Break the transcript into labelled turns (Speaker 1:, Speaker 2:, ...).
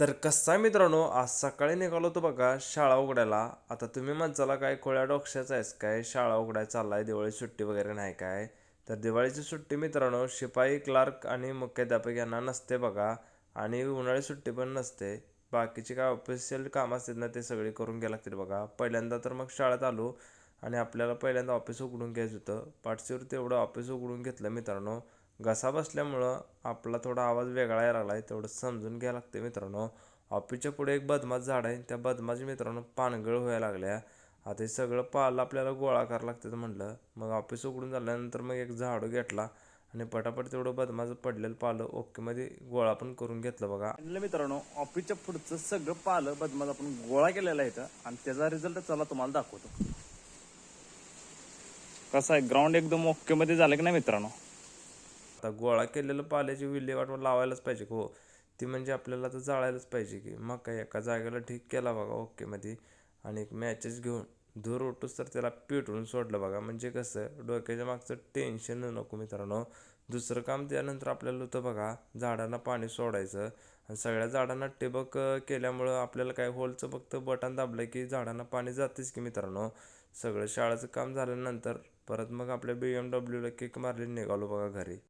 Speaker 1: तर कसं आहे मित्रांनो, आज सकाळी निघालो होतो बघा शाळा उघडायला. आता तुम्ही म्हणताला काय खोळ्या डोक्याचा आहेस काय, शाळा उघडायला चाललाय, दिवाळी सुट्टी वगैरे नाही काय. तर दिवाळीची सुट्टी मित्रांनो शिपाई, क्लार्क आणि मुख्याध्यापक यांना नसते बघा. आणि उन्हाळी सुट्टी पण नसते. बाकीची काय ऑफिशियल कामं असतात ना, ते सगळे करून घ्यायला लागतील बघा. पहिल्यांदा तर मग शाळेत आलो आणि आपल्याला पहिल्यांदा ऑफिस उघडून घ्यायचं होतं. पाठशीवर तेवढं ऑफिस उघडून घेतलं मित्रांनो. घसा बसल्यामुळं आपला थोडा आवाज वेगळा यायला लागलाय, तेवढं समजून घ्यायला लागते मित्रांनो. ऑफिसच्या पुढे एक बदमाश झाड आहे, त्या बदमाशी मित्रांनो पानगळ व्हायला लागल्या. आता हे सगळं पाला आपल्याला गोळा करावं लागतं म्हटलं. मग ऑफिस उघडून झाल्यानंतर मग एक झाडू घेतला आणि पटापट तेवढं बदमाश पडलेलं पालं ओकेमध्ये गोळा पण करून घेतलं बघा.
Speaker 2: म्हणलं मित्रांनो, ऑफिसच्या पुढचं सगळं पालं बदमाश आपण गोळा केलेला आहे इथं आणि त्याचा रिझल्ट चला तुम्हाला दाखवतो. कसं आहे, ग्राउंड एकदम ओके मध्ये झालं की नाही मित्रांनो.
Speaker 1: आता गोळा केलेलं पाल्याची विल्हेवाट लावायलाच पाहिजे हो. ती म्हणजे आपल्याला तर जाळायलाच पाहिजे की. मग काय एका जागेला ठीक केला बघा ओकेमध्ये. आणि एक मॅचेस घेऊन धूर उठूस तर त्याला पिटवून सोडलं बघा. म्हणजे कसं डोक्याच्या मागचं टेन्शन नको मित्रांनो. दुसरं काम त्यानंतर आपल्याला होतं बघा, झाडांना पाणी सोडायचं. आणि सगळ्या झाडांना ठिबक केल्यामुळं आपल्याला काय होलचं फक्त बटन दाबलं की झाडांना पाणी जातेच की मित्रांनो. सगळं शाळेचं काम झाल्यानंतर परत मग आपल्या BMW ला किक मारली निघालो बघा घरी.